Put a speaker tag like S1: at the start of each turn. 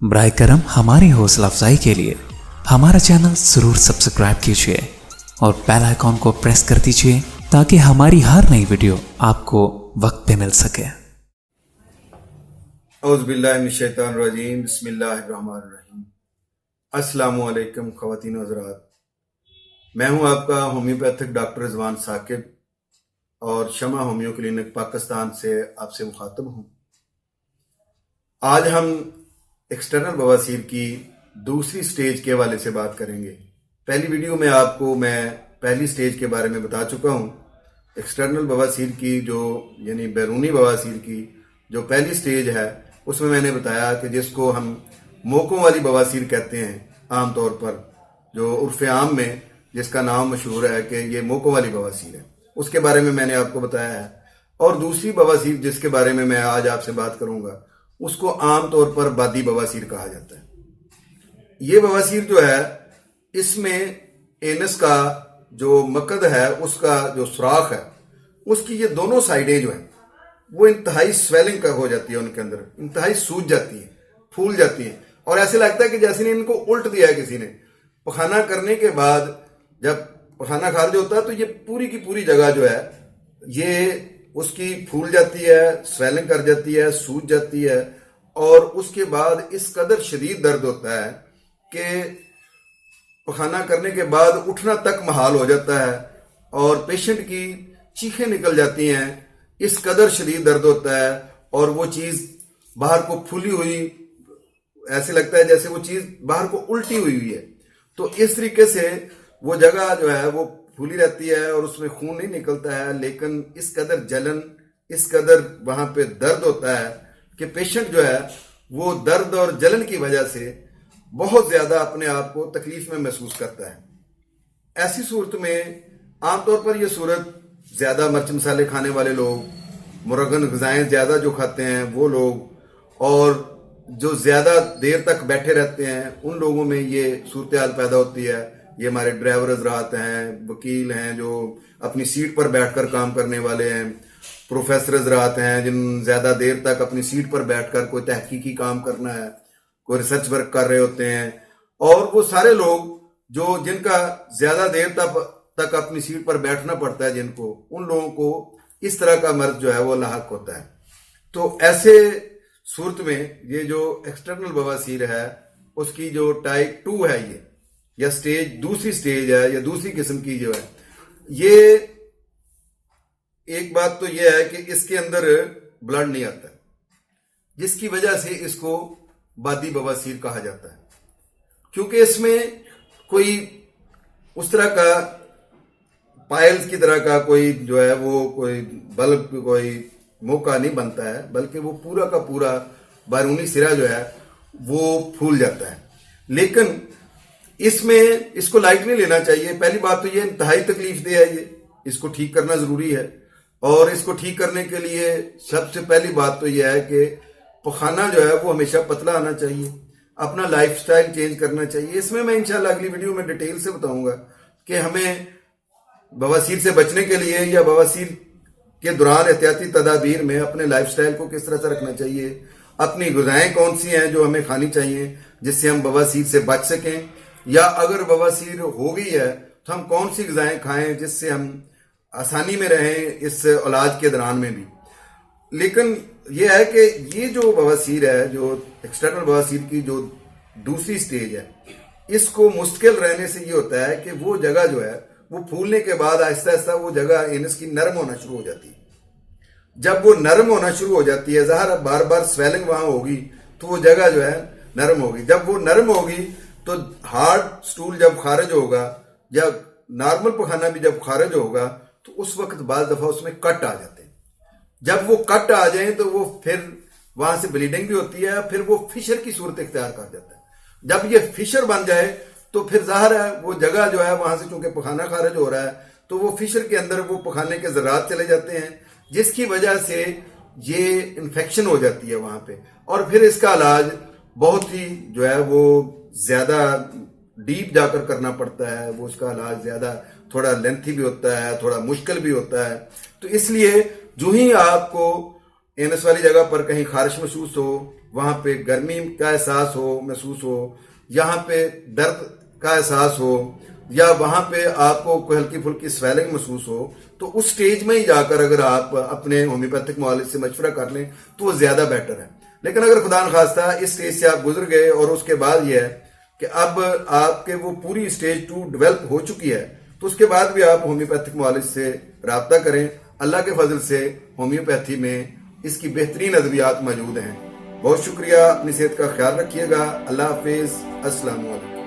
S1: ब्राय करम हमारी हौसला अफजाई के लिए हमारा चैनल जरूर सब्सक्राइब कीजिए और बेल आइकॉन को प्रेस कर दीजिए ताकि हमारी हर नई वीडियो आपको वक्त पे मिल सके।
S2: औज़ुबिल्लाहिमिनश्शैतानिर्रजीम बिस्मिल्लाहिर्रहमानिर्रहीम। अस्सलामु अलैकुम ख़वातीन व हज़रात, मैं हूं आपका होम्योपैथिक डॉक्टर रिजवान साकिब और शमा होम्यो क्लिनिक पाकिस्तान से आपसे मुखातब हूं। आज हम एक्सटर्नल बवासीर की दूसरी स्टेज के हवाले से बात करेंगे। पहली वीडियो में आपको मैं पहली स्टेज के बारे में बता चुका हूं। एक्सटर्नल बवासीर की जो यानी बैरूनी बवासीर की जो पहली स्टेज है उसमें मैंने बताया कि जिसको हम मोकों वाली बवासीर कहते हैं, आम तौर पर जो उर्फ आम में जिसका नाम मशहूर है कि ये मोकों वाली बवासीर है, उसके बारे में मैंने आपको बताया है। और दूसरी बवासीर जिसके बारे में मैं आज आपसे बात करूंगा उसको आम तौर पर बादी बवासीर कहा जाता है। ये बवासीर जो है इसमें एनस का जो मकद है उसका जो सुराख है उसकी ये दोनों साइडें जो है वो इंतहाई स्वेलिंग का हो जाती है, उनके अंदर इंतहाई सूज जाती है, फूल जाती है और ऐसे लगता है कि जैसे ने इनको उल्ट दिया है किसी ने। पखाना करने के बाद जब पखाना खारिज होता है तो ये पूरी की पूरी जगह जो है ये उसकी फूल जाती है, स्वेलिंग कर जाती है, सूज जाती है और उसके बाद इस कदर शदीद दर्द होता है कि पखाना करने के बाद उठना तक महाल हो जाता है और पेशेंट की चीखें निकल जाती हैं। इस कदर शदीद दर्द होता है और वो चीज बाहर को फूली हुई ऐसे लगता है जैसे वो चीज बाहर को उल्टी हुई है। तो इस तरीके से वो जगह जो है वो फूली रहती है और उसमें खून नहीं निकलता है, लेकिन इस कदर जलन, इस कदर वहां पे दर्द होता है कि पेशेंट जो है वो दर्द और जलन की वजह से बहुत ज्यादा अपने आप को तकलीफ में महसूस करता है। ऐसी सूरत में आमतौर पर यह सूरत ज्यादा मिर्च मसाले खाने वाले लोग, मुरगन ग़िज़ाएं ज्यादा जो खाते हैं वो लोग और जो ज्यादा देर तक बैठे रहते हैं उन लोगों में ये सूरत हाल पैदा होती है। ये हमारे ड्राइवर हज़रात हैं, वकील हैं जो अपनी सीट पर बैठकर काम करने वाले हैं, प्रोफेसर हज़रात हैं जिन ज्यादा देर तक अपनी सीट पर बैठकर कोई तहकीकी काम करना है, कोई रिसर्च वर्क कर रहे होते हैं और वो सारे लोग जो जिनका ज्यादा देर तक अपनी सीट पर बैठना पड़ता है, जिनको उन लोगों को इस तरह का मर्ज जो है वो लाहक होता है। तो ऐसे सूरत में ये जो एक्सटर्नल बवासीर है उसकी जो टाइप 2 है ये या स्टेज दूसरी स्टेज है या दूसरी किस्म की जो है, ये एक बात तो यह है कि इसके अंदर ब्लड नहीं आता, जिसकी वजह से इसको बादी बवासीर कहा जाता है, क्योंकि इसमें कोई उस तरह का पायल्स की तरह का कोई जो है वो कोई बल्ब कोई मौका नहीं बनता है, बल्कि वो पूरा का पूरा बैरूनी सिरा जो है वो फूल जाता है। लेकिन इसमें इसको लाइट नहीं लेना चाहिए। पहली बात तो ये इंतहाई तकलीफ दे है, ये इसको ठीक करना जरूरी है और इसको ठीक करने के लिए सबसे पहली बात तो यह है कि पखाना जो है वो हमेशा पतला आना चाहिए, अपना लाइफस्टाइल चेंज करना चाहिए। इसमें मैं इंशाल्लाह अगली वीडियो में डिटेल से बताऊंगा कि हमें बवासीर से बचने के लिए या बवासीर के दौरान एहतियाती तदाबीर में अपने लाइफस्टाइल को किस तरह से रखना चाहिए, अपनी ग़िज़ाएं कौन सी हैं जो हमें खानी चाहिए जिससे हम बवासीर से बच सकें, या अगर बवासीर हो गई है तो हम कौन सी ग़िज़ाएं खाएं जिससे हम आसानी में रहें इस इलाज के दौरान में भी। लेकिन यह है कि ये जो बवासीर है, जो एक्सटर्नल बवासीर की जो दूसरी स्टेज है, इसको मुश्किल रहने से ये होता है कि वो जगह जो है वो फूलने के बाद आहिस्ता आहिस्ता वो जगह एनस की नरम होना शुरू हो जाती है। जब वो नरम होना शुरू हो जाती है, ज़ाहिर बार बार स्वेलिंग वहां होगी तो वो जगह जो है नरम होगी। जब वो नरम होगी तो हार्ड स्टूल जब खारिज होगा या नॉर्मल पखाना भी जब खारिज होगा तो उस वक्त बाद दफा उसमें कट आ जाते हैं। जब वो कट आ जाए तो वो फिर वहां से ब्लीडिंग भी होती है, फिर वो फिशर की सूरत इख्तियार कर जाता है। जब ये फिशर बन जाए तो फिर ज़ाहिर है वो जगह जो है वहां से चूंकि पखाना खारिज हो रहा है तो वो फिशर के अंदर वो पखाने के ज़रात चले जाते हैं, जिसकी वजह से ये इन्फेक्शन हो जाती है वहां पे और फिर इसका इलाज बहुत ही जो है वो ज्यादा डीप जाकर करना पड़ता है। वो उसका इलाज ज्यादा थोड़ा लेंथी भी होता है, थोड़ा मुश्किल भी होता है। तो इसलिए जो ही आपको एनस वाली जगह पर कहीं खारिश महसूस हो वहाँ पे गर्मी का एहसास हो, महसूस हो, यहाँ पे दर्द का एहसास हो, या वहाँ पे आपको कोई हल्की फुल्की स्वेलिंग महसूस हो, तो उस स्टेज में ही जाकर अगर आप अपने होम्योपैथिक मुआलिज से मशवरा कर लें तो वो ज़्यादा बेटर है। लेकिन अगर खुदा न खास्ता इस स्टेज से आप गुजर गए और उसके बाद ये है कि अब आपके वो पूरी स्टेज 2 डेवलप हो चुकी है, तो उसके बाद भी आप होम्योपैथिक मुआलिज से रब्ता करें। अल्लाह के फजल से होम्योपैथी में इसकी बेहतरीन अद्वियात मौजूद हैं। बहुत शुक्रिया, अपनी सेहत का ख्याल रखिएगा। अल्लाह हाफिज, अस्सलाम वालेकुम।